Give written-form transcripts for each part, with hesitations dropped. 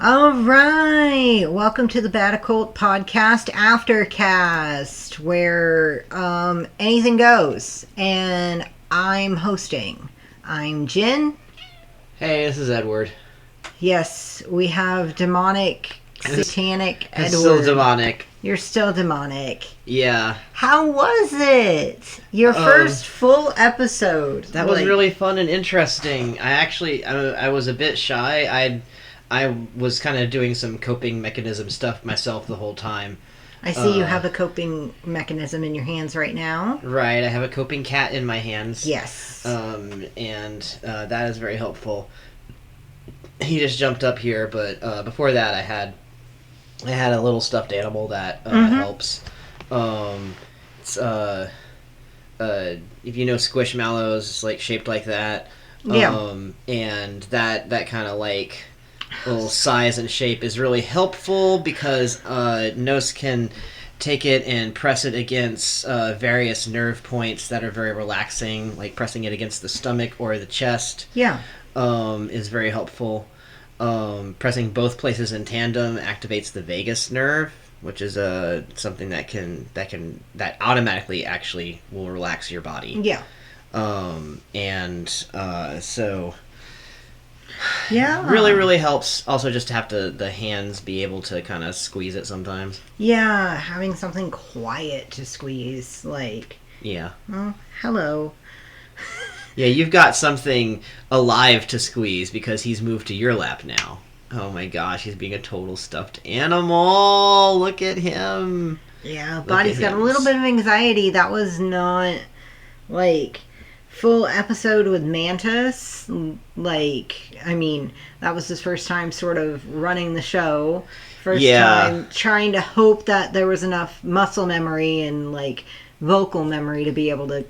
All right, welcome to the Bad Occult Podcast Aftercast, where anything goes, and I'm hosting. I'm Jen. Hey, this is Edward. Yes, we have demonic, satanic Edward. It's still demonic. You're still demonic. Yeah. How was it? Your first full episode. That was really fun and interesting. I was a bit shy. I was kind of doing some coping mechanism stuff myself the whole time. I see you have a coping mechanism in your hands right now. Right, I have a coping cat in my hands. Yes. And that is very helpful. He just jumped up here, but before that I had a little stuffed animal that helps. It's if you know Squishmallows, it's like shaped like that. Yeah. And that kind of like little size and shape is really helpful because Nos can take it and press it against various nerve points that are very relaxing, like pressing it against the stomach or the chest. Yeah. Is very helpful. Pressing both places in tandem activates the vagus nerve, which is something that automatically actually will relax your body. Yeah. So yeah, really, really helps. Also, just to have the hands be able to kind of squeeze it sometimes. Yeah, having something quiet to squeeze, like. Yeah. Oh, hello. Yeah, you've got something alive to squeeze because he's moved to your lap now. Oh my gosh, he's being a total stuffed animal. Look at him. Yeah, body's got a little bit of anxiety. That was not, like, full episode with Mantis. Like, I mean, that was his first time sort of running the show. First time trying to hope that there was enough muscle memory and, like, vocal memory to be able to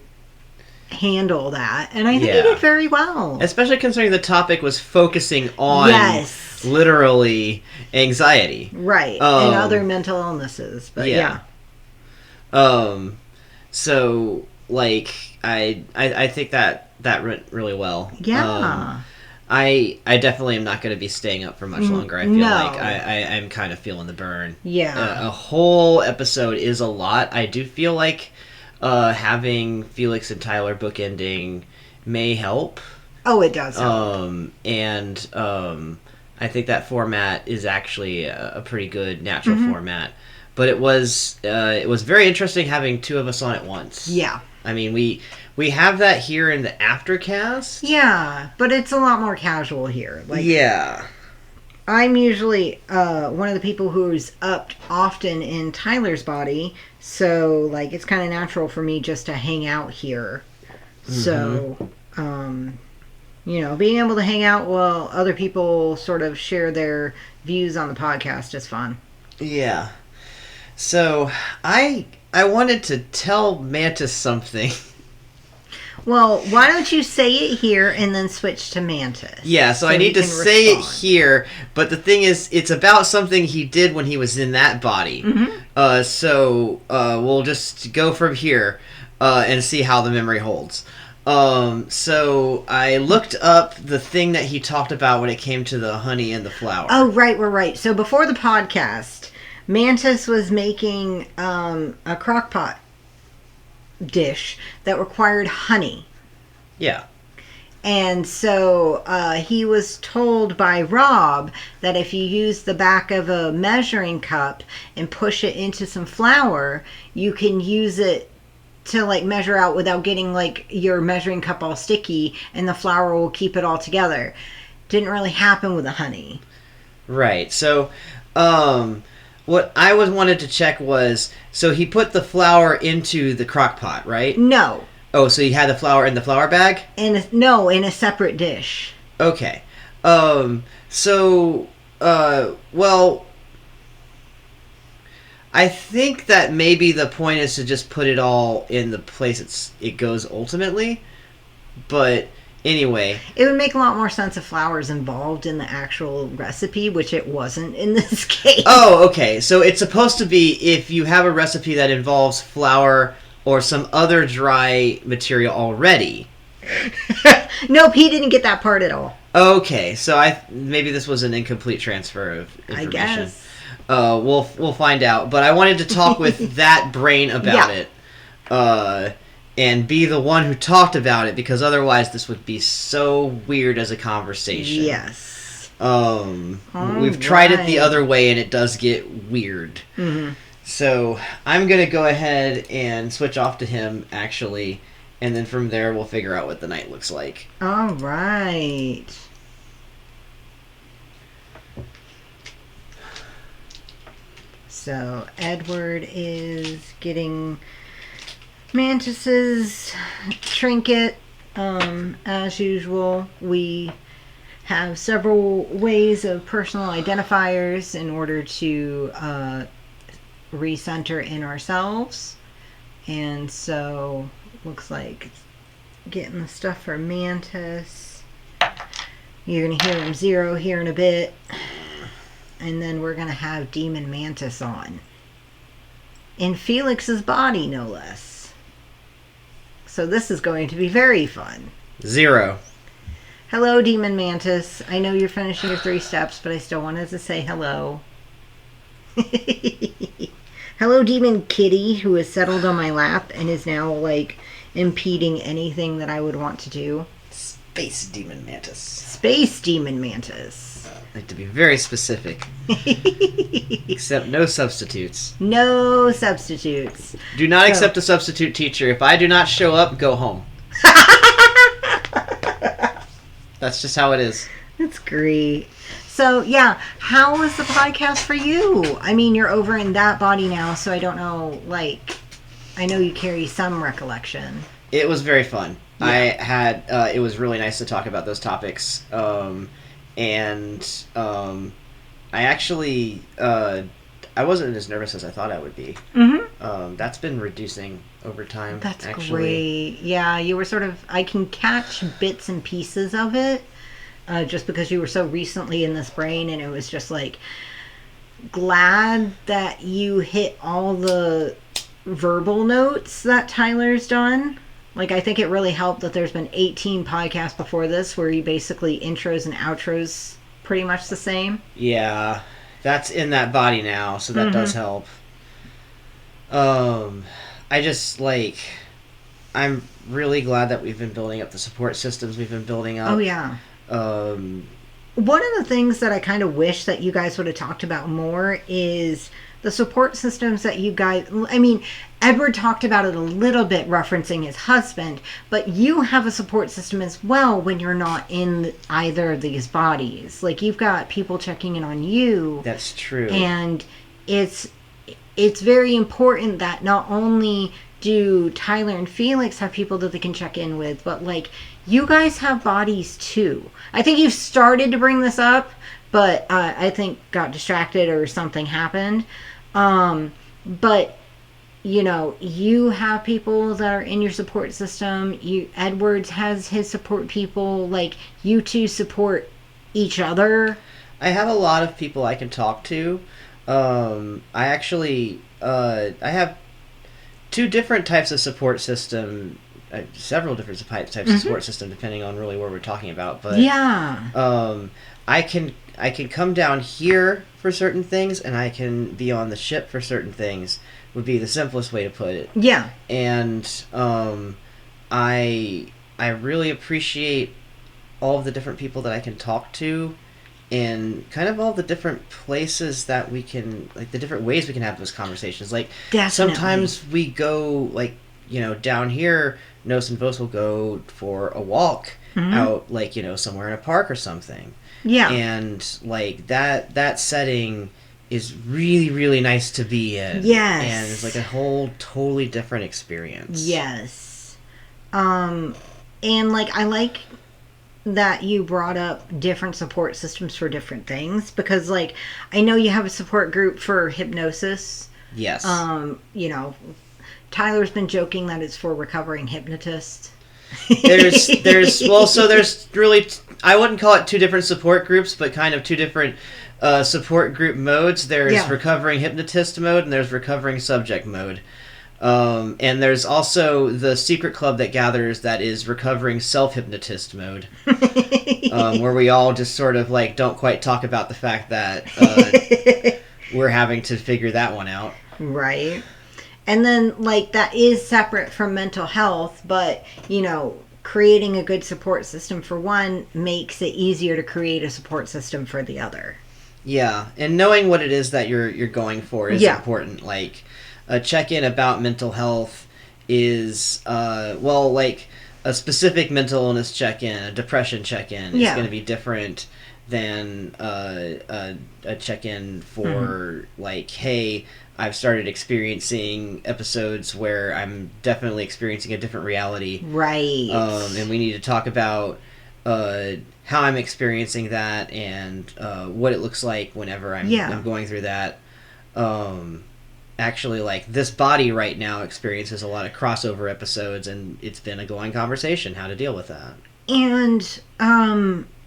handle that, and I think he did very well, especially considering the topic was focusing on literally anxiety, right, and other mental illnesses, but so like I think that went really well. I definitely am not going to be staying up for much longer. I feel like I'm kind of feeling the burn. A whole episode is a lot. I do feel like having Felix and Tyler bookending may help. Oh, it does help. I think that format is actually a pretty good natural format. But it was very interesting having two of us on at once. Yeah. I mean, we have that here in the Aftercast. Yeah, but it's a lot more casual here. Like, yeah. I'm usually one of the people who's up often in Tyler's body, so like it's kind of natural for me just to hang out here. So, being able to hang out while other people sort of share their views on the podcast is fun. Yeah. So I wanted to tell Mantis something. Well, why don't you say it here and then switch to Mantis? Yeah, so I need to say it here, but the thing is, it's about something he did when he was in that body. So we'll just go from here and see how the memory holds. So I looked up the thing that he talked about when it came to the honey and the flour. Oh, right. So before the podcast, Mantis was making a crock pot dish that required honey. Yeah. And so he was told by Rob that if you use the back of a measuring cup and push it into some flour, you can use it to like measure out without getting like your measuring cup all sticky, and the flour will keep it all together. Didn't really happen with the honey. Right. So what I wanted to check was, so he put the flour into the crock pot, right? No. Oh, so he had the flour in the flour bag? In a separate dish. Okay. I think that maybe the point is to just put it all in the place it goes ultimately. But anyway. It would make a lot more sense if flour is involved in the actual recipe, which it wasn't in this case. Oh, okay. So it's supposed to be if you have a recipe that involves flour or some other dry material already. Nope, he didn't get that part at all. Okay, so maybe this was an incomplete transfer of information. I guess. We'll find out. But I wanted to talk with that brain about it, and be the one who talked about it, because otherwise this would be so weird as a conversation. Yes. We've tried it the other way, and it does get weird. Mm-hmm. So I'm gonna go ahead and switch off to him, actually. And then from there, we'll figure out what the night looks like. All right. So Edward is getting Mantis's trinket. As usual, we have several ways of personal identifiers in order to recenter in ourselves. And so... looks like getting the stuff for Mantis. You're going to hear him 0 here in a bit. And then we're going to have Demon Mantis on. In Felix's body, no less. So this is going to be very fun. 0. Hello, Demon Mantis. I know you're finishing your 3 steps, but I still wanted to say hello. Hello, Demon Kitty, who has settled on my lap and is now, like, impeding anything that I would want to do. Space Demon Mantis. Space Demon Mantis. I like to be very specific. Except no substitutes. No substitutes. Do not accept a substitute teacher. If I do not show up, go home. That's just how it is. That's great. So, yeah, how was the podcast for you? I mean, you're over in that body now, so I don't know, like, I know you carry some recollection. It was very fun. Yeah. It was really nice to talk about those topics. I actually, I wasn't as nervous as I thought I would be. Mm-hmm. That's been reducing over time. That's actually. Great. Yeah, you were sort of, I can catch bits and pieces of it. Just because you were so recently in this brain, and it was just like, glad that you hit all the verbal notes that Tyler's done. Like, I think it really helped that there's been 18 podcasts before this where you basically intros and outros pretty much the same. Yeah, that's in that body now, so that does help. I just, like, I'm really glad that we've been building up the support systems we've been building up. Oh, yeah. One of the things that I kind of wish that you guys would have talked about more is the support systems that you guys... I mean, Edward talked about it a little bit referencing his husband, but you have a support system as well when you're not in either of these bodies. Like, you've got people checking in on you. That's true. And it's very important that not only do Tyler and Felix have people that they can check in with, but, like, you guys have bodies too. I think you've started to bring this up, but I think got distracted or something happened. But, you know, you have people that are in your support system. Edwards has his support people. Like, you two support each other. I have a lot of people I can talk to. I actually, I have 2 different types of support system. Several different types of support system, depending on really what we're talking about. But yeah, I can come down here for certain things, and I can be on the ship for certain things. Would be the simplest way to put it. Yeah, and I really appreciate all of the different people that I can talk to, and kind of all the different places that we can, like, the different ways we can have those conversations. Like, definitely. Sometimes we go, like, you know, down here, Nos and Vos will go for a walk out, like, you know, somewhere in a park or something. Yeah. And, like, that setting is really, really nice to be in. Yes. And it's, like, a whole totally different experience. Yes. And, like, I like that you brought up different support systems for different things, because, like, I know you have a support group for hypnosis. Yes. You know, Tyler's been joking that it's for recovering hypnotists. there's really, I wouldn't call it 2 different support groups, but kind of 2 different support group modes. There's recovering hypnotist mode, and there's recovering subject mode. And there's also the secret club that gathers that is recovering self-hypnotist mode, where we all just sort of like don't quite talk about the fact that we're having to figure that one out. Right. And then, like, that is separate from mental health, but, you know, creating a good support system for one makes it easier to create a support system for the other. Yeah, and knowing what it is that you're going for is important. Like, a check-in about mental health is, like, a specific mental illness check-in, a depression check-in is going to be different than a check-in for, like, hey, I've started experiencing episodes where I'm definitely experiencing a different reality. Right. And we need to talk about how I'm experiencing that and what it looks like whenever I'm going through that. Actually, like, this body right now experiences a lot of crossover episodes, and it's been a going conversation how to deal with that. And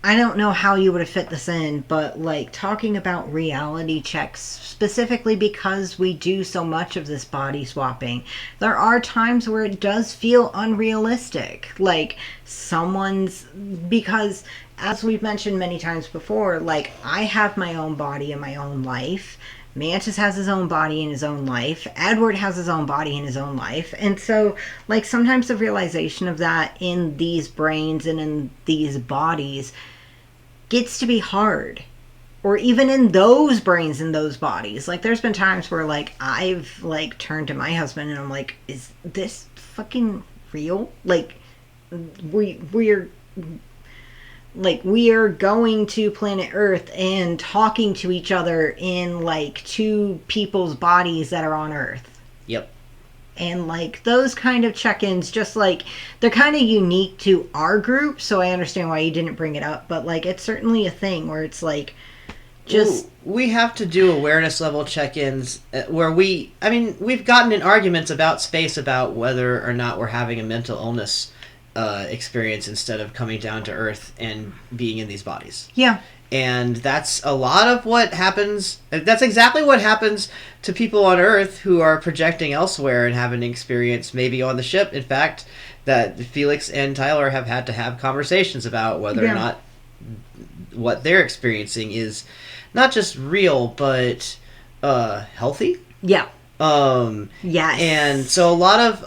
I don't know how you would have fit this in, but, like, talking about reality checks, specifically because we do so much of this body swapping, there are times where it does feel unrealistic. Like, because, as we've mentioned many times before, like, I have my own body and my own life. Mantis has his own body in his own life. Edward has his own body in his own life. And so, like, sometimes the realization of that in these brains and in these bodies gets to be hard. Or even in those brains and those bodies. Like, there's been times where, like, I've, like, turned to my husband and I'm like, is this fucking real? Like, we're going to planet Earth and talking to each other in, like, two people's bodies that are on Earth. Yep. And, like, those kind of check-ins, just, like, they're kind of unique to our group, so I understand why you didn't bring it up, but, like, it's certainly a thing where it's, like, just... We have to do awareness level check-ins where we've gotten in arguments about space about whether or not we're having a mental illness experience instead of coming down to Earth and being in these bodies. Yeah. And that's a lot of what happens. That's exactly what happens to people on Earth who are projecting elsewhere and having an experience maybe on the ship. In fact, that Felix and Tyler have had to have conversations about whether or not what they're experiencing is not just real, but healthy. Yeah. Yes. And so a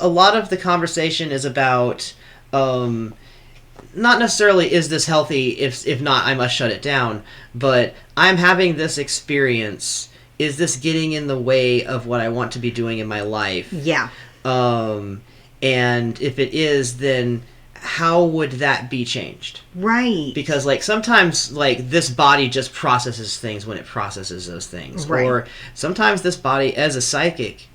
lot of the conversation is about not necessarily is this healthy, if not I must shut it down, but I'm having this experience, is this getting in the way of what I want to be doing in my life? Yeah. And if it is, then how would that be changed? Right. Because, like, sometimes, like, this body just processes things when it processes those things. Right. Or sometimes this body, as a psychic,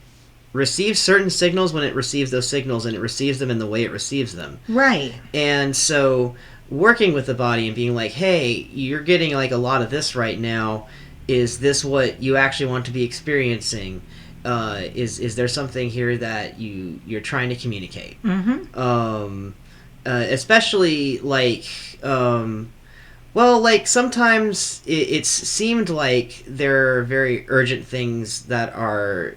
receives certain signals when it receives those signals, and it receives them in the way it receives them. Right. And so working with the body and being like, hey, you're getting, like, a lot of this right now. Is this what you actually want to be experiencing? Is there something here that you're trying to communicate? Mm-hmm. Especially, like, like, sometimes it's seemed like there are very urgent things that are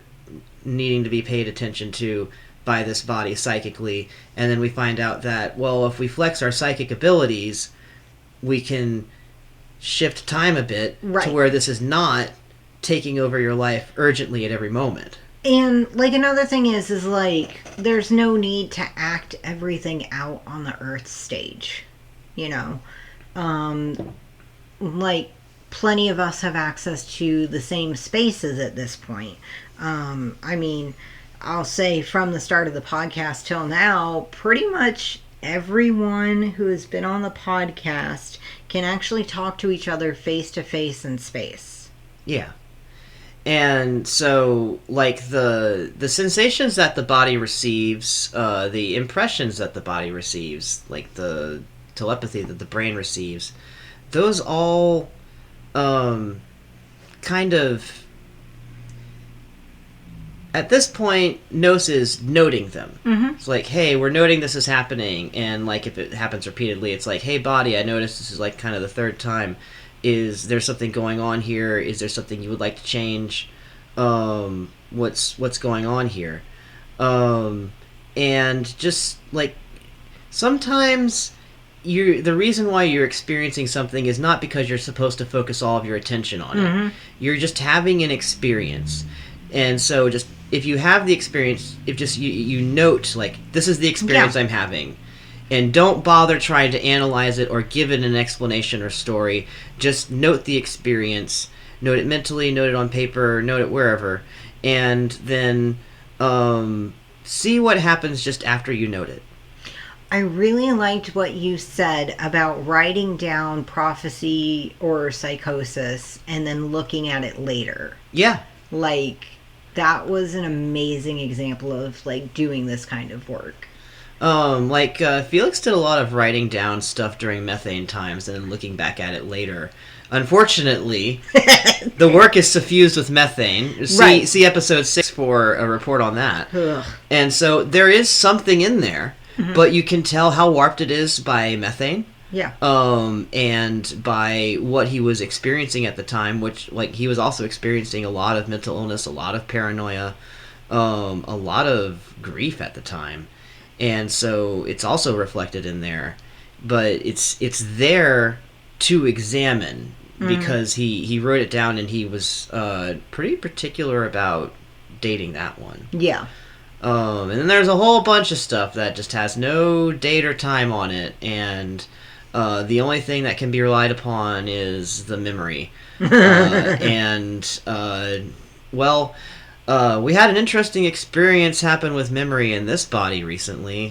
needing to be paid attention to by this body psychically, and then we find out that, well, if we flex our psychic abilities, we can shift time a bit to where this is not taking over your life urgently at every moment. And, like, another thing is like, there's no need to act everything out on the Earth stage, you know? Like, plenty of us have access to the same spaces at this point. I mean, I'll say from the start of the podcast till now, pretty much everyone who has been on the podcast can actually talk to each other face to face in space. Yeah. And so, like, the sensations that the body receives, the impressions that the body receives, like the telepathy that the brain receives, those all kind of, at this point, Nos is noting them. Mm-hmm. It's like, hey, we're noting this is happening, and, like, if it happens repeatedly, it's like, hey, body, I noticed this is, like, kind of the third time. Is there something going on here? Is there something you would like to change? What's going on here? And just like sometimes the reason why you're experiencing something is not because you're supposed to focus all of your attention on it. You're just having an experience. And so just if you have the experience, if just you note like this is the experience I'm having, and don't bother trying to analyze it or give it an explanation or story. Just note the experience, note it mentally, note it on paper, note it wherever, and then see what happens just after you note it. I really liked what you said about writing down prophecy or psychosis and then looking at it later. Yeah. Like, that was an amazing example of, like, doing this kind of work. Felix did a lot of writing down stuff during methane times and then looking back at it later. Unfortunately, the work is suffused with methane. See episode 6 for a report on that. Ugh. And so there is something in there, but you can tell how warped it is by methane. Yeah. And by what he was experiencing at the time, which, like, he was also experiencing a lot of mental illness, a lot of paranoia, a lot of grief at the time. And so it's also reflected in there. But it's there to examine because he wrote it down and he was pretty particular about dating that one. Yeah. And then there's a whole bunch of stuff that just has no date or time on it, and the only thing that can be relied upon is the memory. We had an interesting experience happen with memory in this body recently.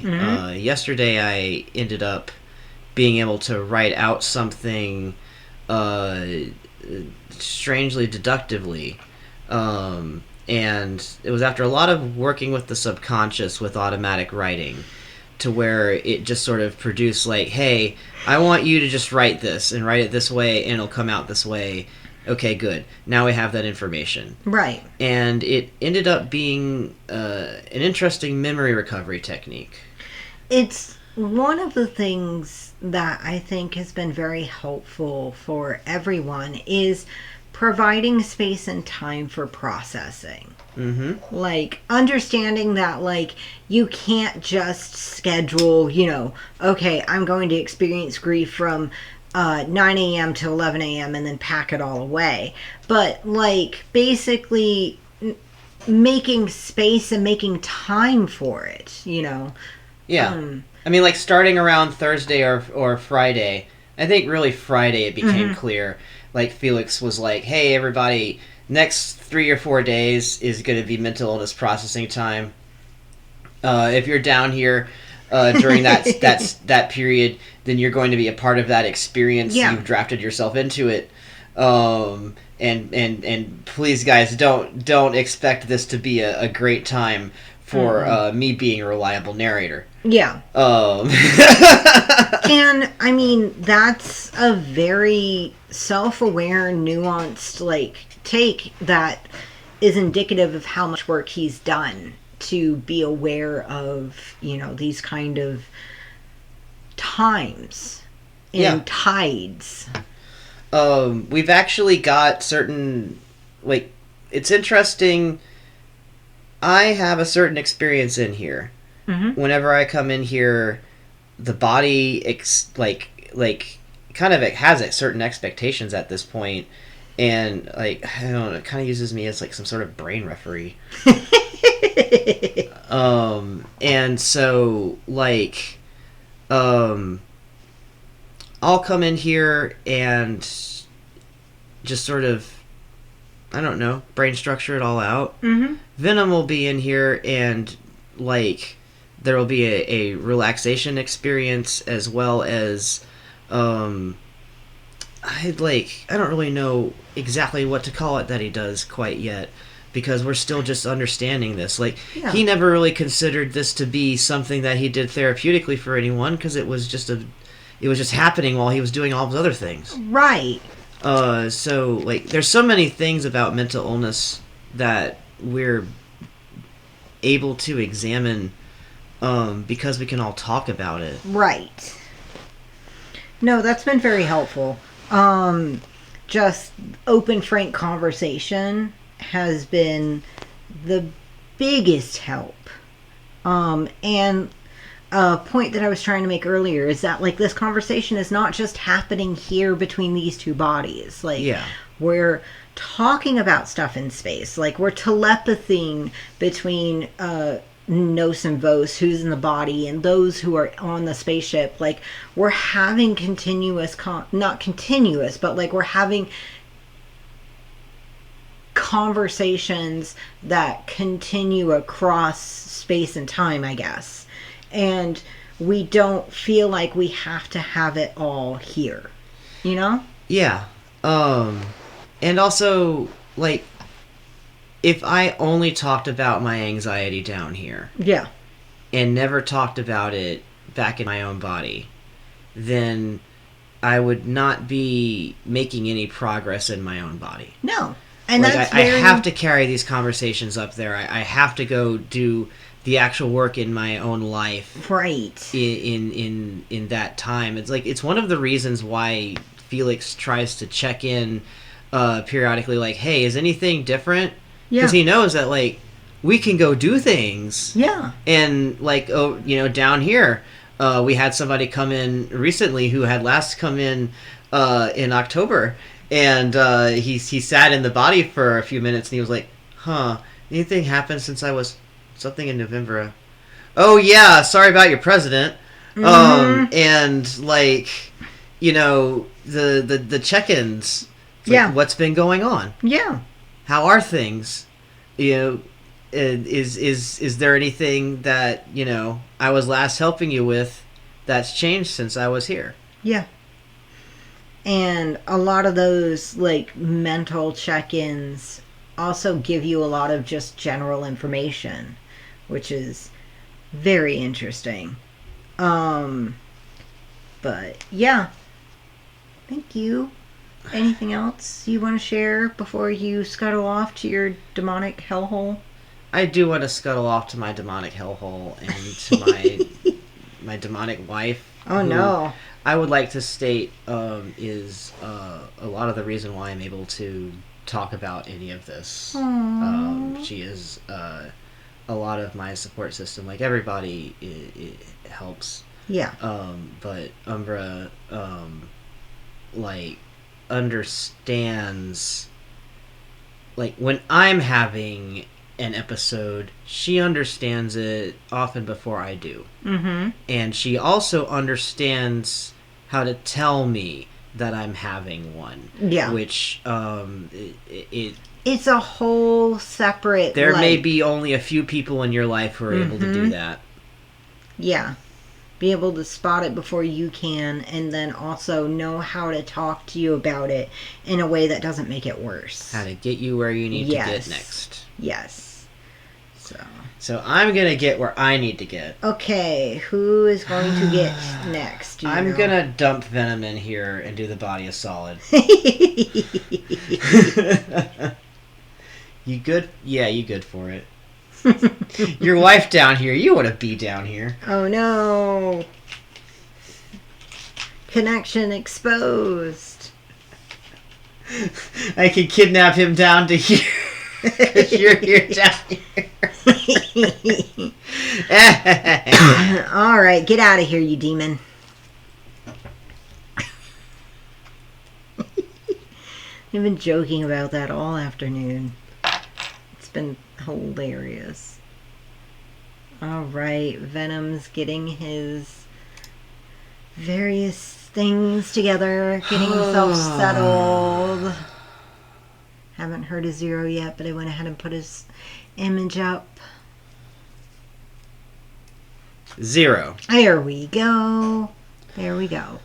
Yesterday I ended up being able to write out something strangely deductively. And it was after a lot of working with the subconscious with automatic writing, to where it just sort of produced like, hey, I want you to just write this and write it this way and it'll come out this way. Okay, good. Now we have that information. Right. And it ended up being an interesting memory recovery technique. It's one of the things that I think has been very helpful for everyone is providing space and time for processing. Like, understanding that, like, you can't just schedule, okay, I'm going to experience grief from 9 a.m. to 11 a.m. and then pack it all away. But, like, basically making space and making time for it, Yeah. I mean, like, starting around Thursday or Friday, I think really Friday it became clear. Like, Felix was like, hey, everybody, next 3 or 4 days is going to be mental illness processing time. If you're down here during that period, then you're going to be a part of that experience. Yeah. You've drafted yourself into it. And please, guys, don't expect this to be a great time for me being a reliable narrator. Yeah. And, I mean, that's a very self-aware, nuanced, like, take that is indicative of how much work he's done to be aware of, these kind of times and tides. We've actually got certain, like, it's interesting. I have a certain experience in here. Whenever I come in here, the body kind of has certain expectations at this point, and like, I don't know, it kind of uses me as like some sort of brain referee. And so like, I'll come in here and just sort of, I don't know, brain structure it all out. Venom will be in here and like, there will be a relaxation experience as well as I don't really know exactly what to call it that he does quite yet, because we're still just understanding this. Like, he never really considered this to be something that he did therapeutically for anyone, because it was just happening while he was doing all his other things. Right. So like, there's so many things about mental illness that we're able to examine because we can all talk about it. Right. No, that's been very helpful. Just open, frank conversation has been the biggest help And a point that I was trying to make earlier is that, like, this conversation is not just happening here between these two bodies. Like, yeah. we're talking about stuff in space. Like, we're telepathying between Nos and Vos, who's in the body, and those who are on the spaceship. Like, we're having continuous, not continuous, but, like, we're having conversations that continue across space and time, I guess. And we don't feel like we have to have it all here, you know? Yeah. And also, like, if I only talked about my anxiety down here, yeah, and never talked about it back in my own body, then I would not be making any progress in my own body. No. And like, that's I have to carry these conversations up there. I have to go do the actual work in my own life, right? In that time, it's like it's one of the reasons why Felix tries to check in periodically, like, hey, is anything different? Because he knows that, like, we can go do things. Yeah. And, like, oh, you know, down here, we had somebody come in recently who had last come in October, and he sat in the body for a few minutes, and he was like, huh, anything happened since I was something in November? Oh, yeah, sorry about your president. Mm-hmm. And, like, you know, the check-ins. Like, what's been going on? Yeah. How are things? You know, is there anything that, you know, I was last helping you with that's changed since I was here? Yeah. And a lot of those, like, mental check-ins also give you a lot of just general information, which is very interesting. But yeah. Thank you. Anything else you want to share before you scuttle off to your demonic hellhole? I do want to scuttle off to my demonic hellhole and to my demonic wife. Oh no. I would like to state is a lot of the reason why I'm able to talk about any of this. She is a lot of my support system. Like, everybody it helps. Yeah. But Umbra like understands, like, when I'm having an episode, she understands it often before I do. Mm-hmm. And she also understands how to tell me that I'm having one. Yeah. Which it's a whole separate... There may be only a few people in your life who are able to do that. Yeah. Be able to spot it before you can, and then also know how to talk to you about it in a way that doesn't make it worse. How to get you where you need to get next. Yes. So I'm going to get where I need to get. Okay, who is going to get next? I'm going to dump Venom in here and do the body of solid. You good? Yeah, you good for it. Your wife down here, you want to be down here. Oh no. Connection exposed. I can kidnap him down to here. Because you're here down here. Alright, get out of here, you demon. I've been joking about that all afternoon. It's been hilarious. Alright, Venom's getting his various things together, getting himself settled. Haven't heard a 0 yet, but I went ahead and put his image up. 0. There we go. There we go.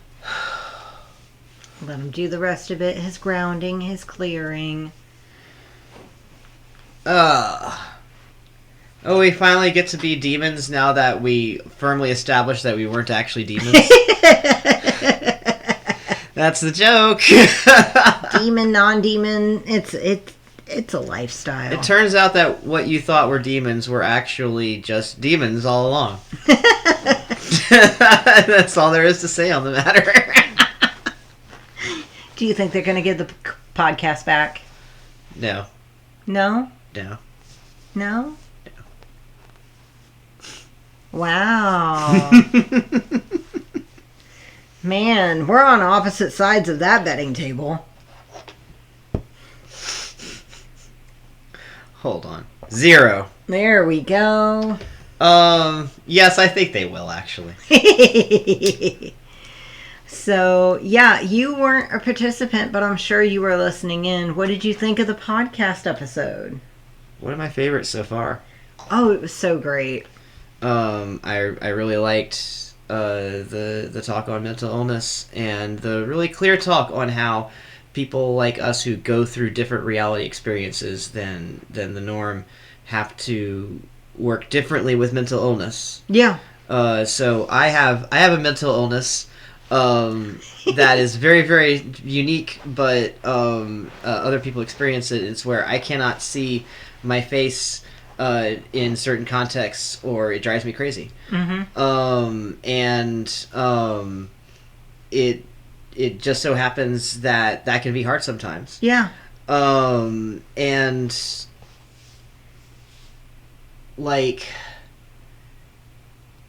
Let him do the rest of it. His grounding, his clearing. Oh, we finally get to be demons now that we firmly established that we weren't actually demons. That's the joke. Demon, non-demon, it's a lifestyle. It turns out that what you thought were demons were actually just demons all along. That's all there is to say on the matter. Do you think they're going to give the podcast back? No. No? No. No? Wow. Man, we're on opposite sides of that betting table. Hold on. 0. There we go. Yes, I think they will, actually. So, yeah, you weren't a participant, but I'm sure you were listening in. What did you think of the podcast episode? One of my favorites so far. Oh, it was so great. I really liked the talk on mental illness and the really clear talk on how people like us who go through different reality experiences than the norm have to work differently with mental illness. Yeah. So I have a mental illness that is very, very unique, but other people experience it. It's where I cannot see my face in certain contexts, or it drives me crazy. Mm-hmm. It just so happens that can be hard sometimes. Yeah. And like,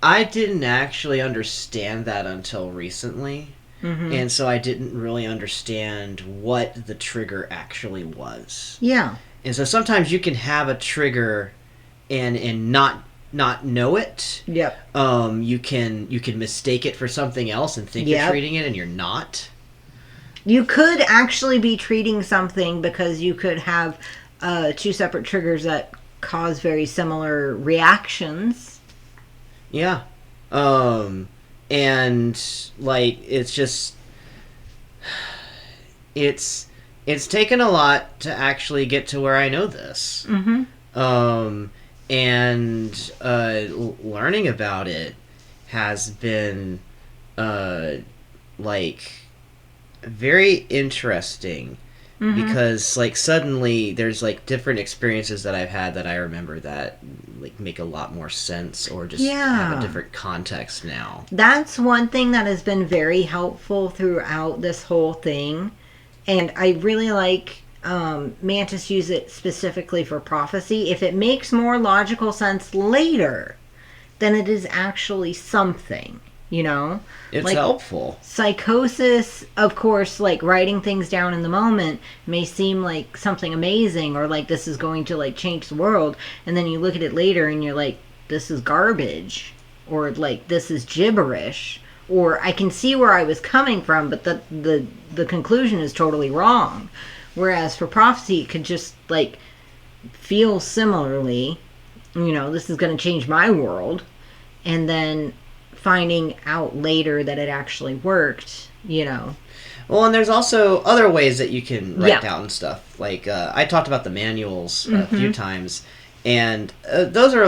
I didn't actually understand that until recently. Mm-hmm. And so I didn't really understand what the trigger actually was. Yeah. And so sometimes you can have a trigger and not know it. Yep. You can mistake it for something else and think you're treating it, and you're not. You could actually be treating something because you could have 2 separate triggers that cause very similar reactions. Yeah. And like, it's just, it's taken a lot to actually get to where I know this. Mm-hmm. And learning about it has been like very interesting. Mm-hmm. Because like suddenly there's like different experiences that I've had that I remember that like make a lot more sense, or just have a different context now. That's one thing that has been very helpful throughout this whole thing, and I really like Mantis use it specifically for prophecy. If it makes more logical sense later, then it is actually something. You know, it's like, helpful. Psychosis, of course, like writing things down in the moment may seem like something amazing, or like this is going to like change the world, and then you look at it later and you're like, this is garbage, or like this is gibberish, or I can see where I was coming from, but the conclusion is totally wrong. Whereas for prophecy, it could just like feel similarly, you know, this is going to change my world, and then finding out later that it actually worked, you know. Well, and there's also other ways that you can write down stuff. Like, I talked about the manuals a few times, and those are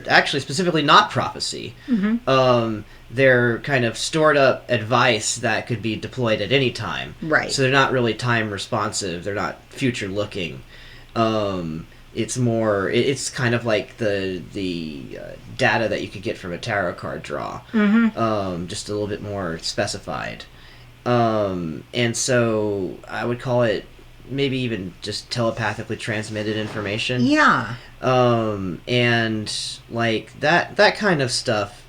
actually specifically not prophecy. Mm-hmm. They're kind of stored up advice that could be deployed at any time. Right. So they're not really time responsive. They're not future looking. It's kind of like the data that you could get from a tarot card draw. Mm-hmm. Just a little bit more specified. And so I would call it maybe even just telepathically transmitted information. Yeah. And like that kind of stuff.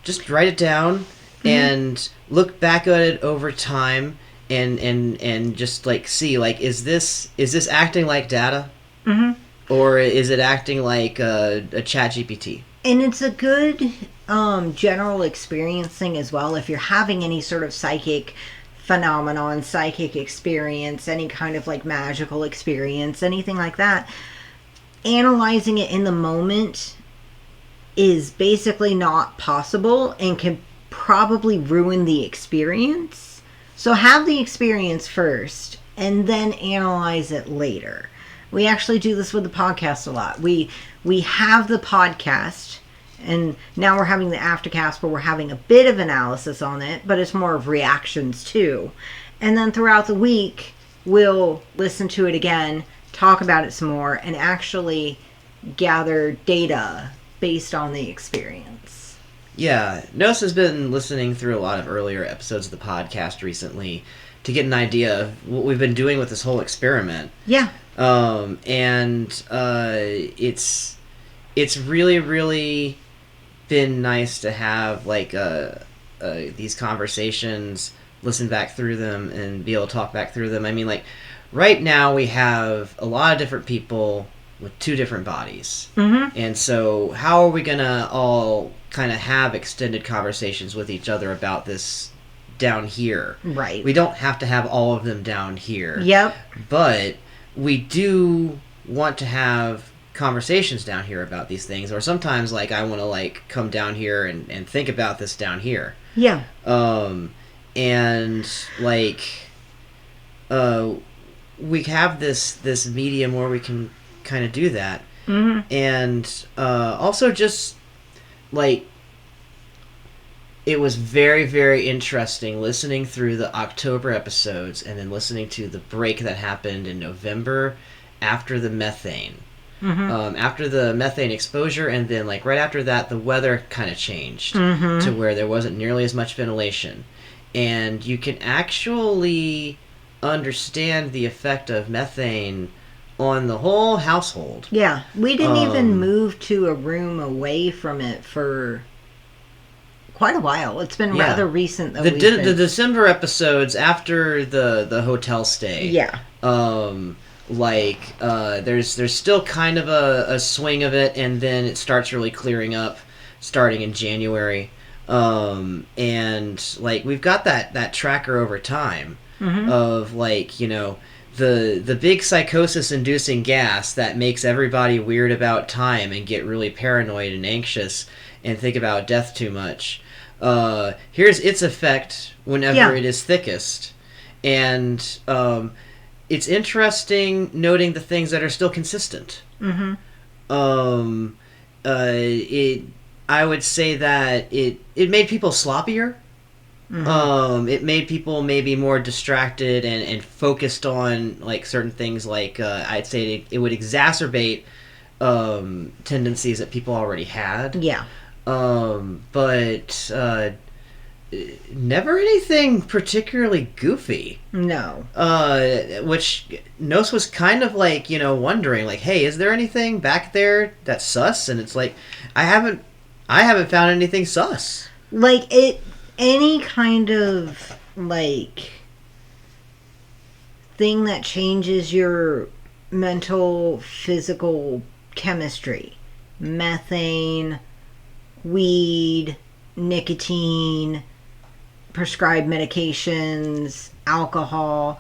Just write it down and look back at it over time. And just like see, like, is this acting like data, or is it acting like a chat GPT? And it's a good general experiencing as well. If you're having any sort of psychic phenomenon, psychic experience, any kind of like magical experience, anything like that, analyzing it in the moment is basically not possible and can probably ruin the experience. So have the experience first and then analyze it later. We actually do this with the podcast a lot. We have the podcast, and now we're having the Aftercast where we're having a bit of analysis on it, but it's more of reactions too. And then throughout the week, we'll listen to it again, talk about it some more, and actually gather data based on the experience. Yeah, Nos has been listening through a lot of earlier episodes of the podcast recently to get an idea of what we've been doing with this whole experiment. Yeah. And it's it's really, really been nice to have like these conversations, listen back through them, and be able to talk back through them. I mean, like right now we have a lot of different people with two different bodies, and so how are we gonna all kind of have extended conversations with each other about this down here? Right. We don't have to have all of them down here. Yep. But we do want to have conversations down here about these things, or sometimes like I want to like come down here and think about this down here. Yeah. And like we have this medium where we can kind of do that. And also just like it was very, very interesting listening through the October episodes and then listening to the break that happened in November after the methane. After the methane exposure, and then like right after that, the weather kind of changed to where there wasn't nearly as much ventilation. And you can actually understand the effect of methane on the whole household. Yeah, we didn't even move to a room away from it for quite a while. It's been rather recent that the December episodes after the hotel stay. Yeah. There's still kind of a swing of it, and then it starts really clearing up starting in January. And like we've got that tracker over time of like, you know, the big psychosis inducing gas that makes everybody weird about time and get really paranoid and anxious and think about death too much. Here's its effect whenever it is thickest. And it's interesting noting the things that are still consistent. I would say that it made people sloppier. It made people maybe more distracted and focused on like certain things. Like I'd say it would exacerbate tendencies that people already had. Yeah. But never anything particularly goofy. No. Which Nos was kind of like, you know, wondering like, hey, is there anything back there that's sus? And it's like, I haven't found anything sus. Like any kind of like thing that changes your mental, physical chemistry. Methane, weed, nicotine, prescribed medications, alcohol,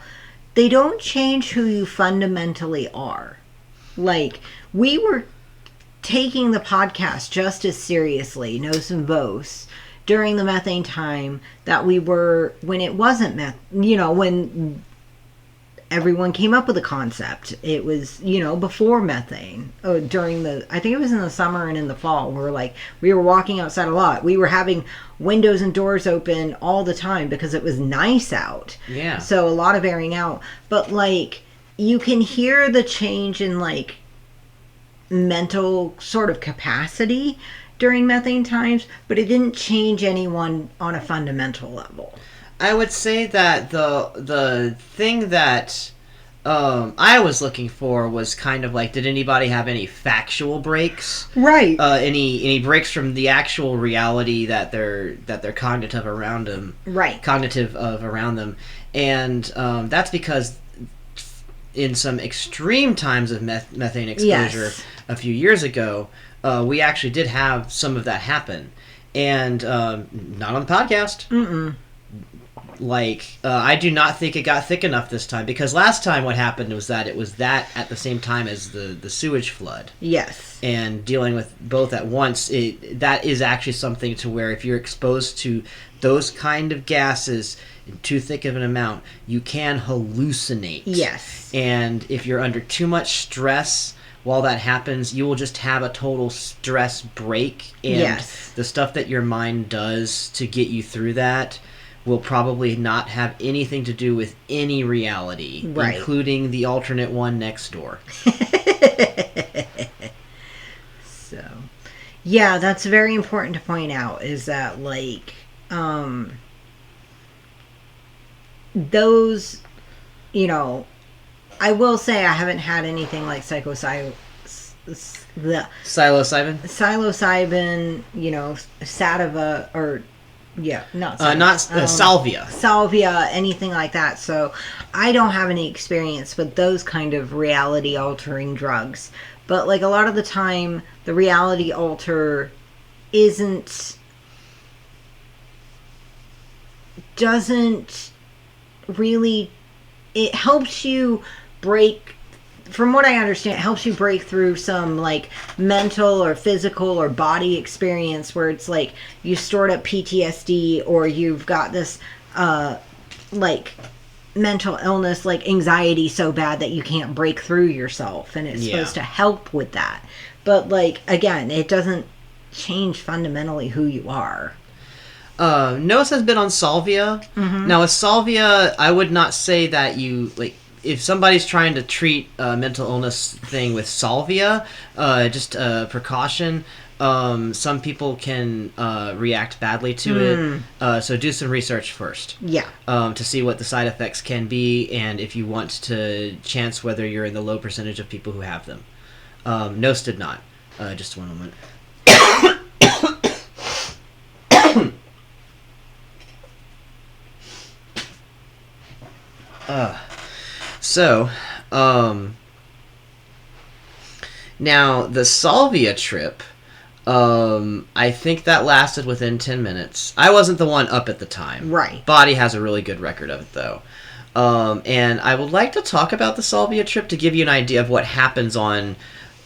they don't change who you fundamentally are. Like, we were taking the podcast just as seriously, Nos and Vos, during the methane time that we were when it wasn't when everyone came up with a concept. It was, before methane. I think it was in the summer and in the fall. We were walking outside a lot. We were having windows and doors open all the time because it was nice out. Yeah. So a lot of airing out. But you can hear the change in mental sort of capacity during methane times, but it didn't change anyone on a fundamental level. I would say that the thing that I was looking for was kind of like, did anybody have any factual breaks? Right. Any breaks from the actual reality that they're cognitive around them. Right. Cognitive of around them, and that's because in some extreme times of methane exposure a few years ago, we actually did have some of that happen, and not on the podcast. Mm-mm. I do not think it got thick enough this time, because last time what happened was that it was that at the same time as the sewage flood. Yes. And dealing with both at once, that is actually something to where if you're exposed to those kind of gases in too thick of an amount, you can hallucinate. Yes. And if you're under too much stress while that happens, you will just have a total stress break. And the stuff that your mind does to get you through that will probably not have anything to do with any reality, including the alternate one next door. So, yeah, that's very important to point out, is that, those, I will say I haven't had anything like the psilocybin, sativa, or not salvia. Salvia, anything like that. So I don't have any experience with those kind of reality altering drugs. But like a lot of the time, the reality alter doesn't really, it helps you break, from what I understand, it helps you break through some like mental or physical or body experience where it's like you stored up PTSD, or you've got this like mental illness like anxiety so bad that you can't break through yourself, and it's supposed to help with that. But like, again, it doesn't change fundamentally who you are. Noah's has been on salvia. Mm-hmm. Now with salvia, I would not say that you like, if somebody's trying to treat a mental illness thing with salvia, just a precaution. Some people can react badly to it, so do some research first. Yeah. To see what the side effects can be, and if you want to chance whether you're in the low percentage of people who have them. Nos did not. Just one moment. Now the salvia trip, I think that lasted within 10 minutes. I wasn't the one up at the time. Right. Body has a really good record of it, though. And I would like to talk about the salvia trip to give you an idea of what happens on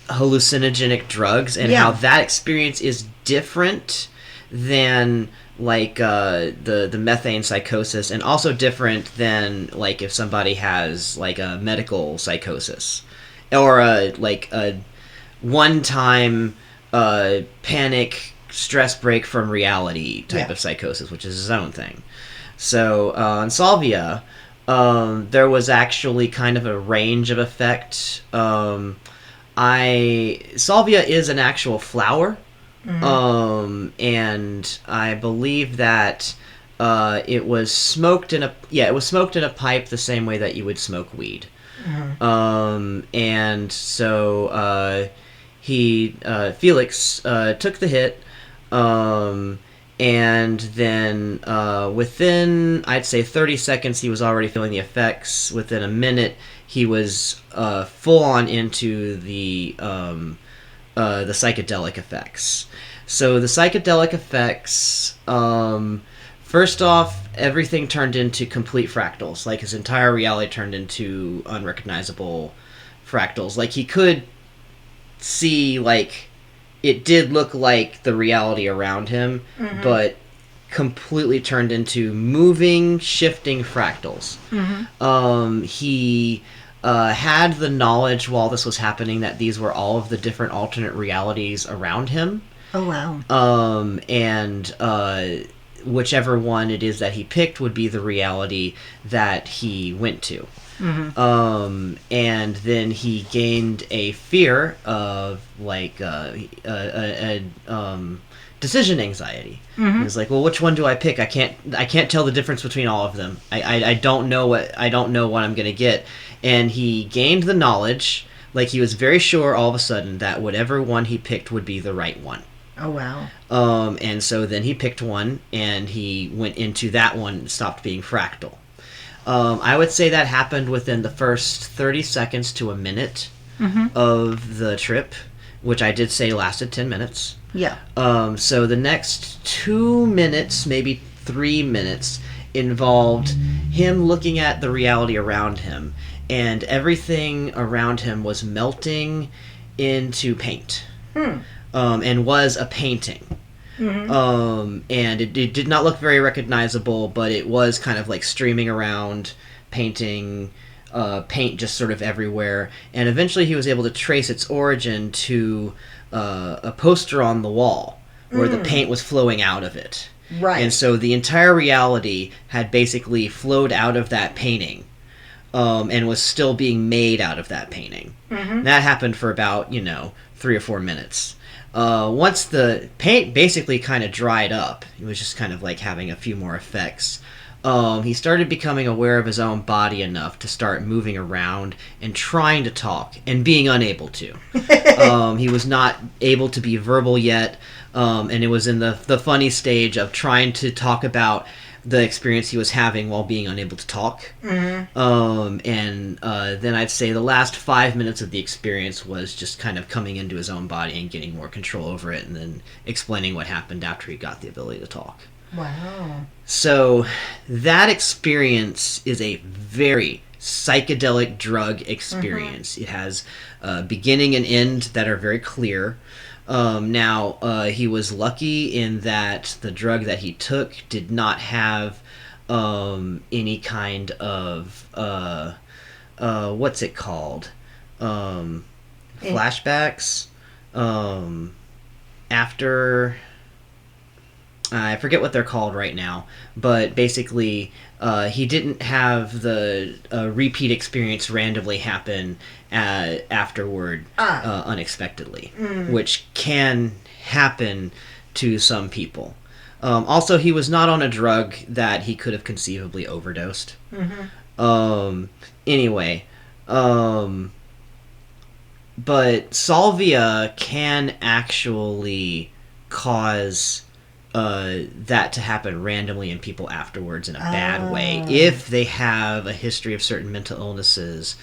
hallucinogenic drugs and how that experience is different than like the methane psychosis, and also different than like if somebody has like a medical psychosis or a one-time panic stress break from reality type of psychosis, which is his own thing. So on salvia, there was actually kind of a range of effect. Salvia is an actual flower. Mm-hmm. And I believe that it was smoked in a pipe the same way that you would smoke weed. Mm-hmm. And so Felix took the hit, and then within, I'd say 30 seconds, he was already feeling the effects. Within a minute, he was full on into the psychedelic effects. So the psychedelic effects, first off, everything turned into complete fractals. Like his entire reality turned into unrecognizable fractals. Like he could see, like, it did look like the reality around him, but completely turned into moving, shifting fractals. Mm-hmm. He had the knowledge while this was happening that these were all of the different alternate realities around him. Oh, wow. And whichever one it is that he picked would be the reality that he went to. Mm-hmm. And then he gained a fear of like decision anxiety. Mm-hmm. He was like, well, which one do I pick? I can't tell the difference between all of them. I don't know what I'm gonna get. And he gained the knowledge, like he was very sure all of a sudden that whatever one he picked would be the right one. Oh, wow. And so then he picked one, and he went into that one and stopped being fractal. I would say that happened within the first 30 seconds to a minute of the trip, which I did say lasted 10 minutes. Yeah. So the next 2 minutes, maybe 3 minutes, involved him looking at the reality around him, and everything around him was melting into paint. And was a painting. Mm-hmm. And it did not look very recognizable, but it was kind of like streaming around, painting, paint just sort of everywhere. And eventually he was able to trace its origin to a poster on the wall where the paint was flowing out of it. Right. And so the entire reality had basically flowed out of that painting, and was still being made out of that painting. Mm-hmm. That happened for about, 3 or 4 minutes. Once the paint basically kind of dried up, it was just kind of like having a few more effects. he started becoming aware of his own body enough to start moving around and trying to talk and being unable to. He was not able to be verbal yet, and it was in the funny stage of trying to talk about the experience he was having while being unable to talk. And then I'd say the last 5 minutes of the experience was just kind of coming into his own body and getting more control over it, and then explaining what happened after he got the ability to talk. Wow. So that experience is a very psychedelic drug experience. It has a beginning and end that are very clear. Now, he was lucky in that the drug that he took did not have any kind of what's it called? Flashbacks. After I forget what they're called right now, but basically he didn't have the repeat experience randomly happen afterward unexpectedly, which can happen to some people. Also, he was not on a drug that he could have conceivably overdosed. Anyway, but salvia can actually cause that to happen randomly in people afterwards in a bad way if they have a history of certain mental illnesses,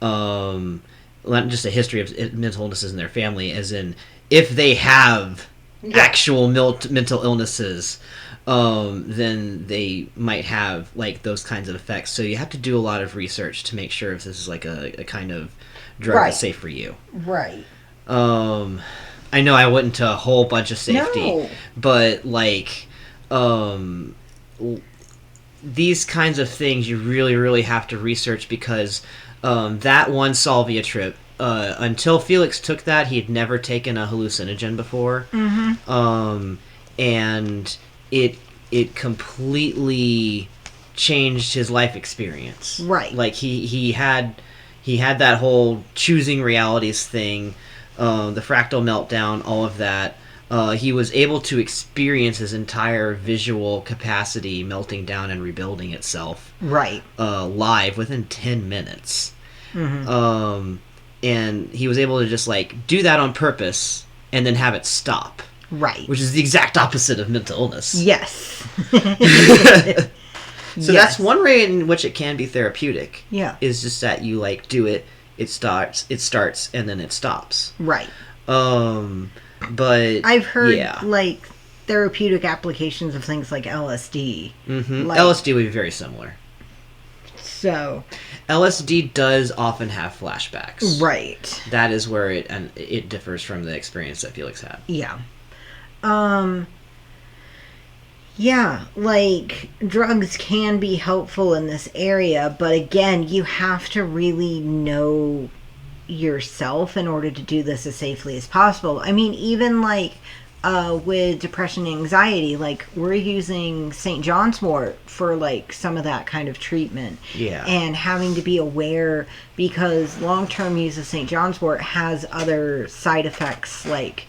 not just a history of mental illnesses in their family, as in if they have actual mental illnesses, then they might have like those kinds of effects. So you have to do a lot of research to make sure if this is like a kind of drug that's safe for you. Right. I know I went into a whole bunch of safety, but like these kinds of things you really, really have to research, because that one salvia trip, until Felix took that, he had never taken a hallucinogen before, and it completely changed his life experience. Right. Like he had that whole choosing realities thing. The fractal meltdown, all of that. He was able to experience his entire visual capacity melting down and rebuilding itself live within 10 minutes. And he was able to just like do that on purpose and then have it stop. Right. Which is the exact opposite of mental illness. Yes. So that's one way in which it can be therapeutic. Yeah. Is just that you like do it. It starts, and then it stops. Right. But I've heard like therapeutic applications of things like LSD. Like, LSD would be very similar. So LSD does often have flashbacks. Right. That is where it differs from the experience that Felix had. Yeah. Yeah, like, drugs can be helpful in this area, but again, you have to really know yourself in order to do this as safely as possible. I mean, even, like, with depression and anxiety, like, we're using St. John's wort for, like, some of that kind of treatment. Yeah. And having to be aware, because long-term use of St. John's wort has other side effects, like,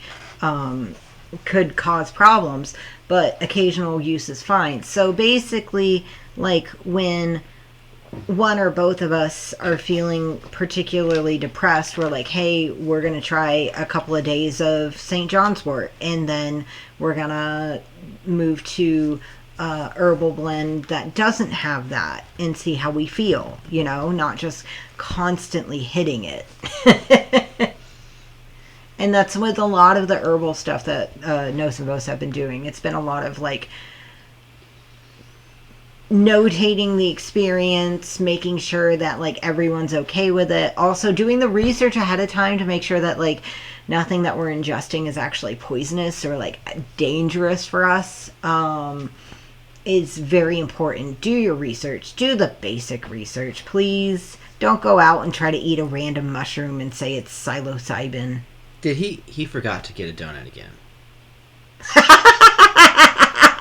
could cause problems, but occasional use is fine. So basically, like, when one or both of us are feeling particularly depressed, we're like, hey, we're going to try a couple of days of St. John's wort, and then we're going to move to a herbal blend that doesn't have that and see how we feel, you know, not just constantly hitting it. And that's with a lot of the herbal stuff that Nosovos have been doing. It's been a lot of, like, notating the experience, making sure that, like, everyone's okay with it. Also doing the research ahead of time to make sure that, like, nothing that we're ingesting is actually poisonous or, like, dangerous for us. Is very important. Do your research. Do the basic research, please. Don't go out and try to eat a random mushroom and say it's psilocybin. Did he forgot to get a donut again.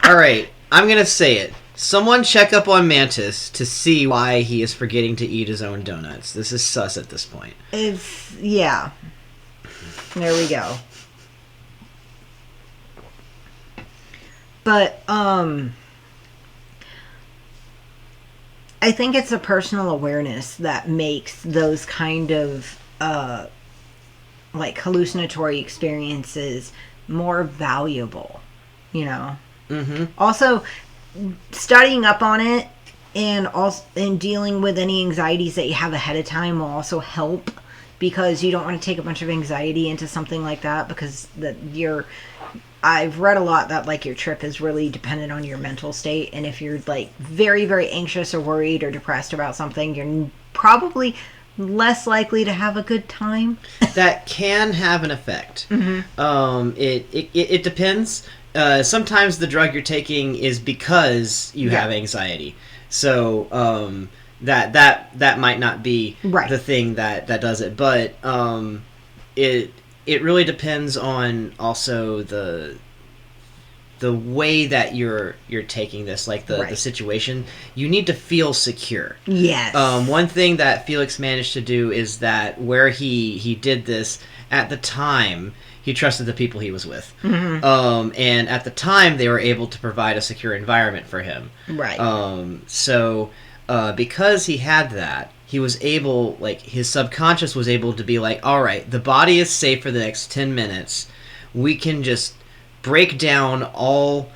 All right, I'm going to say it. Someone check up on Mantis to see why he is forgetting to eat his own donuts. This is sus at this point. Yeah. There we go. But, I think it's a personal awareness that makes those kind of like hallucinatory experiences more valuable, you know. Mm-hmm. Also, studying up on it and dealing with any anxieties that you have ahead of time will also help, because you don't want to take a bunch of anxiety into something like that, because I've read a lot that like your trip is really dependent on your mental state, and if you're like very, very anxious or worried or depressed about something, you're probably less likely to have a good time. That can have an effect. Mm-hmm. It depends. Sometimes the drug you're taking is because you have anxiety, so that might not be the thing that does it. But it really depends on also the way that you're taking this, like the situation. You need to feel secure. Yes. One thing that Felix managed to do is that where he did this at the time, he trusted the people he was with. Mm-hmm. And at the time, they were able to provide a secure environment for him. Right. So because he had that, he was able, like, his subconscious was able to be like, all right, the body is safe for the next 10 minutes. We can just break down all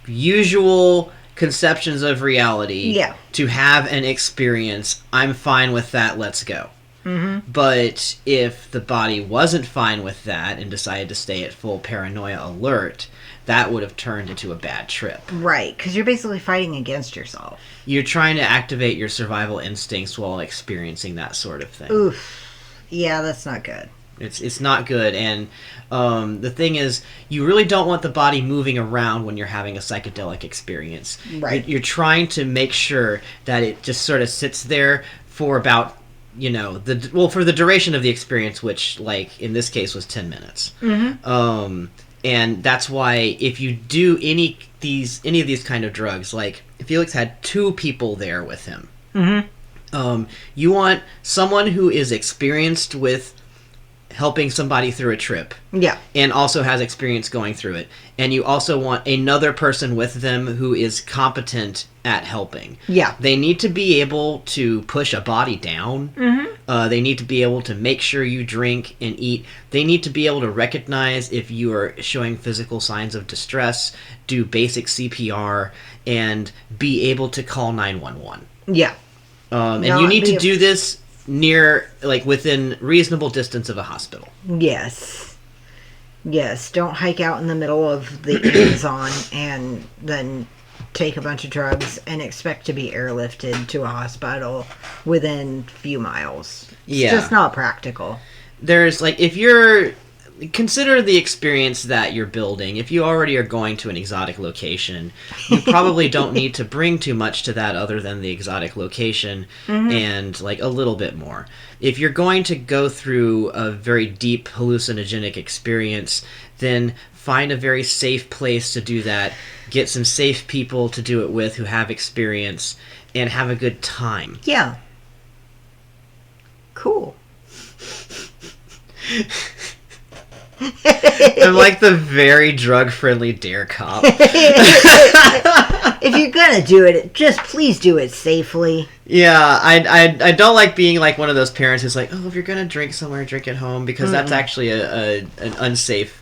usual conceptions of reality to have an experience. I'm fine with that. Let's go. Mm-hmm. But if the body wasn't fine with that and decided to stay at full paranoia alert, that would have turned into a bad trip. Right, because you're basically fighting against yourself. You're trying to activate your survival instincts while experiencing that sort of thing. Oof. Yeah, that's not good. It's not good, and the thing is, you really don't want the body moving around when you're having a psychedelic experience. Right. You're trying to make sure that it just sort of sits there for about, for the duration of the experience, which, like, in this case was 10 minutes. Mm-hmm. And that's why if you do any of these kind of drugs, like Felix had 2 people there with him. Mm-hmm. You want someone who is experienced with helping somebody through a trip. Yeah. And also has experience going through it. And you also want another person with them who is competent at helping. Yeah. They need to be able to push a body down. Mm-hmm. They need to be able to make sure you drink and eat. They need to be able to recognize if you are showing physical signs of distress, do basic CPR, and be able to call 911. Yeah. And you need to do this within reasonable distance of a hospital. Yes. Don't hike out in the middle of the Amazon and then take a bunch of drugs and expect to be airlifted to a hospital within a few miles. It's just not practical. There's, if you're... Consider the experience that you're building. If you already are going to an exotic location, you probably don't need to bring too much to that other than the exotic location and, a little bit more. If you're going to go through a very deep hallucinogenic experience, then find a very safe place to do that. Get some safe people to do it with who have experience and have a good time. Yeah. Cool. I'm like the very drug-friendly dare cop. If you're gonna do it, just please do it safely. Yeah, I don't like being like one of those parents who's like, oh, if you're gonna drink somewhere, drink at home, because that's actually an unsafe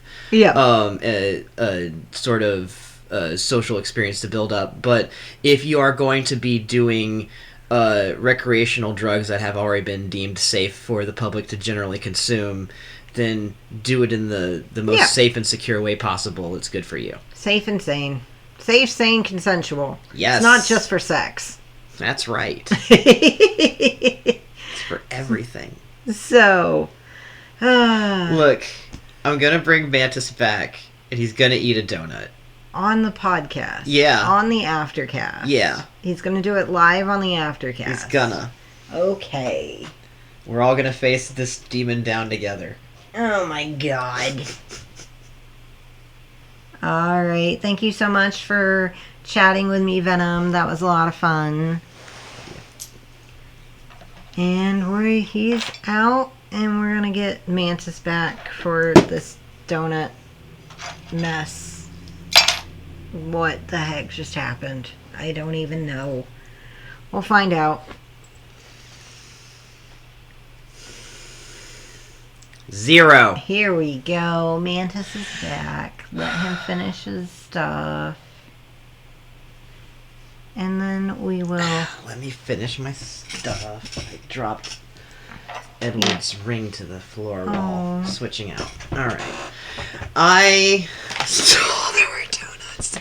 sort of social experience to build up. But if you are going to be doing recreational drugs that have already been deemed safe for the public to generally consume, then do it in the most safe and secure way possible. It's good for you. Safe and sane. Safe, sane, consensual. Yes. It's not just for sex. That's right. It's for everything. So, look, I'm going to bring Mantis back, and he's going to eat a donut. On the podcast. Yeah. On the Aftercast. Yeah. He's going to do it live on the Aftercast. He's gonna. Okay. We're all going to face this demon down together. Oh my god. Alright, thank you so much for chatting with me, Venom. That was a lot of fun. And he's out, and we're gonna get Mantis back for this donut mess. What the heck just happened? I don't even know. We'll find out. 0. Here we go. Mantis is back. Let him finish his stuff. And then we will... Let me finish my stuff. I dropped Edward's ring to the floor while switching out. Alright. I stole the word donuts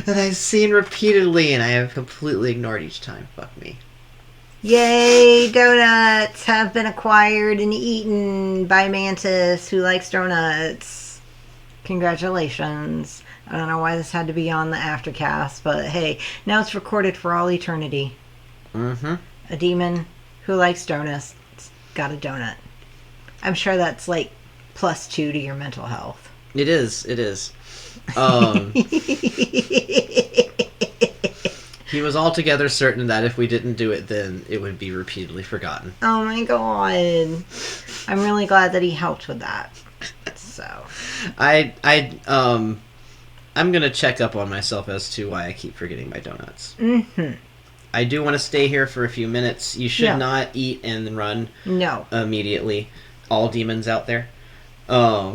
that I've seen repeatedly and I have completely ignored each time. Fuck me. Yay! Donuts have been acquired and eaten by Mantis, who likes donuts. Congratulations. I don't know why this had to be on the Aftercast, but hey, now it's recorded for all eternity. Mm-hmm. A demon who likes donuts got a donut. I'm sure that's like +2 to your mental health. It is. He was altogether certain that if we didn't do it, then it would be repeatedly forgotten. Oh my god. I'm really glad that he helped with that. So. I'm gonna check up on myself as to why I keep forgetting my donuts. Mm-hmm. I do want to stay here for a few minutes. You should not eat and run. No. Immediately. All demons out there. At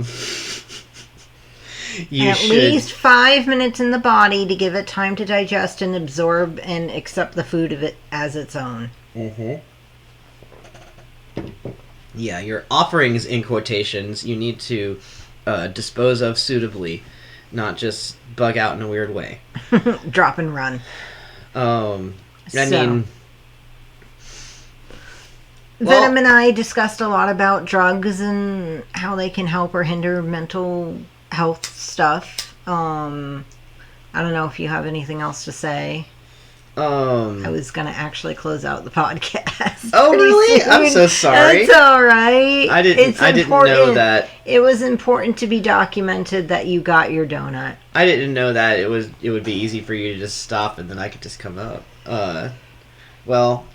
least 5 minutes in the body to give it time to digest and absorb and accept the food of it as its own. Mm-hmm. Yeah, your offerings, in quotations, you need to dispose of suitably, not just bug out in a weird way. Drop and run. Venom and I discussed a lot about drugs and how they can help or hinder mental health stuff. I don't know if you have anything else to say. I was gonna actually close out the podcast. Oh really? Soon. I'm so sorry. It's all right. I didn't know that. It was important to be documented that you got your donut. I didn't know that it would be easy for you to just stop and then I could just come up. Well,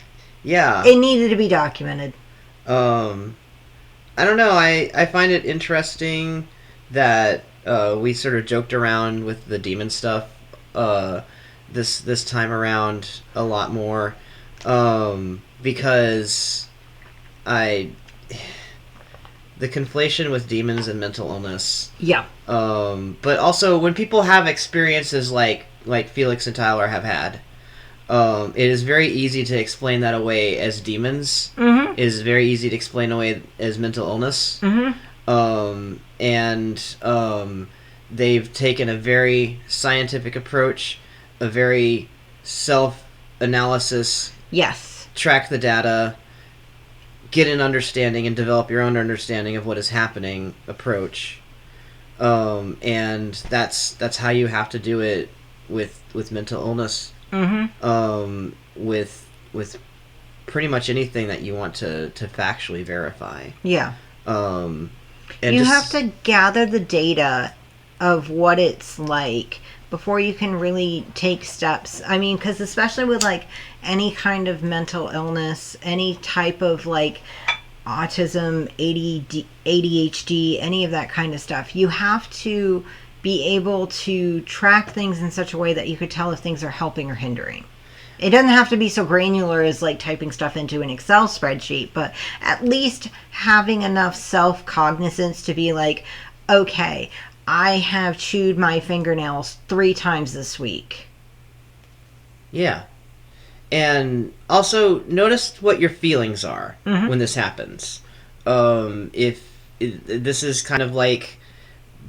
yeah. It needed to be documented. I don't know. I find it interesting that we sort of joked around with the demon stuff this time around a lot more because the conflation with demons and mental illness. Yeah. But also when people have experiences like Felix and Tyler have had, it is very easy to explain that away as demons. Mm-hmm. It is very easy to explain away as mental illness. Mm-hmm. They've taken a very scientific approach, a very self-analysis. Yes. Track the data, get an understanding, and develop your own understanding of what is happening approach. And that's how you have to do it with mental illness. Mm-hmm. With pretty much anything that you want to factually verify. Yeah. And you have to gather the data of what it's like before you can really take steps. I mean, because especially with like any kind of mental illness, any type of like autism, ADHD, any of that kind of stuff, you have to be able to track things in such a way that you could tell if things are helping or hindering. It doesn't have to be so granular as like typing stuff into an Excel spreadsheet, but at least having enough self-cognizance to be like, okay, I have chewed my fingernails 3 times this week. Yeah. And also notice what your feelings are when this happens. If this is kind of like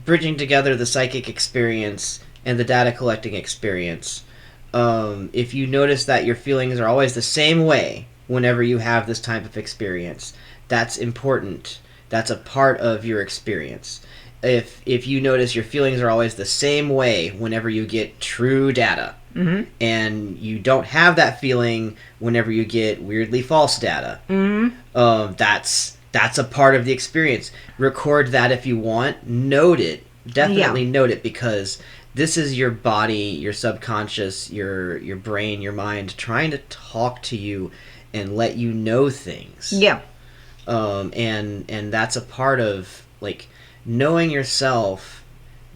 bridging together the psychic experience and the data collecting experience. If you notice that your feelings are always the same way whenever you have this type of experience, that's important. That's a part of your experience. If you notice your feelings are always the same way whenever you get true data, and you don't have that feeling whenever you get weirdly false data, that's a part of the experience. Record that if you want. Note it. Definitely note it, because this is your body, your subconscious, your brain, your mind trying to talk to you and let you know things. Yeah. And that's a part of like knowing yourself.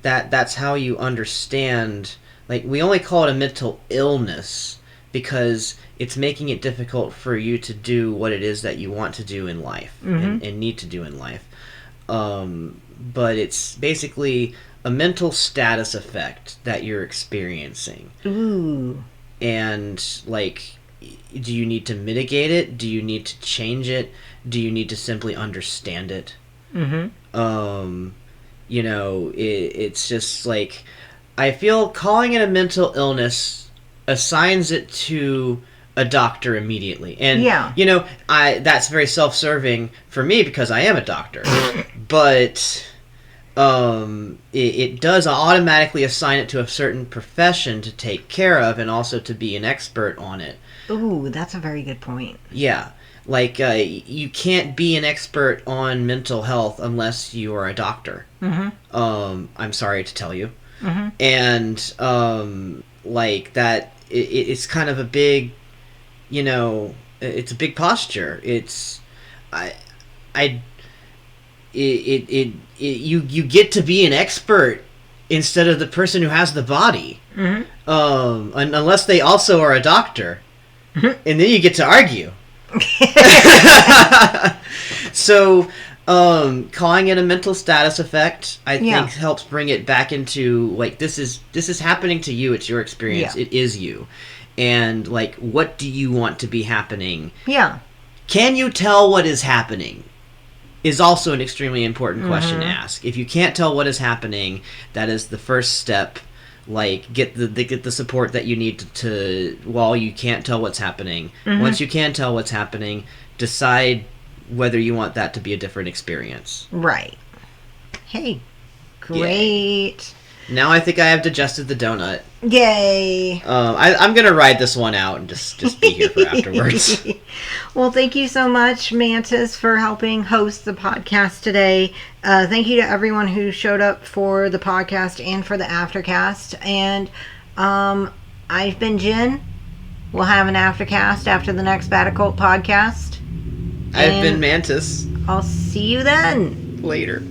That's how you understand. Like, we only call it a mental illness because it's making it difficult for you to do what it is that you want to do in life and need to do in life. But it's basically a mental status effect that you're experiencing. Ooh. And, like, do you need to mitigate it? Do you need to change it? Do you need to simply understand it? You know, it's just like, I feel calling it a mental illness assigns it to a doctor immediately. And, you know, that's very self-serving for me because I am a doctor. But it does automatically assign it to a certain profession to take care of and also to be an expert on it. Ooh, that's a very good point. Yeah. Like, you can't be an expert on mental health unless you are a doctor. I'm sorry to tell you. And, like, that, it's kind of a big, you know, it's a big posture. It's, you get to be an expert instead of the person who has the body. Unless they also are a doctor. And then you get to argue. So, calling it a mental status effect, I think helps bring it back into, like, this is happening to you. It's your experience. It is you. And, like, what do you want to be happening? Can you tell what is happening? Is also an extremely important question to ask. If you can't tell what is happening, that is the first step. Like, get the support that you need to while you can't tell what's happening. Once you can tell what's happening, decide whether you want that to be a different experience. Right. Hey, great. Now I think I have digested the donut. Yay. I'm going to ride this one out and just be here for afterwards. Well, thank you so much, Mantis, for helping host the podcast today. Thank you to everyone who showed up for the podcast and for the Aftercast. And I've been Jen. We'll have an Aftercast after the next Bad Occult podcast. I've been Mantis. I'll see you then. Later.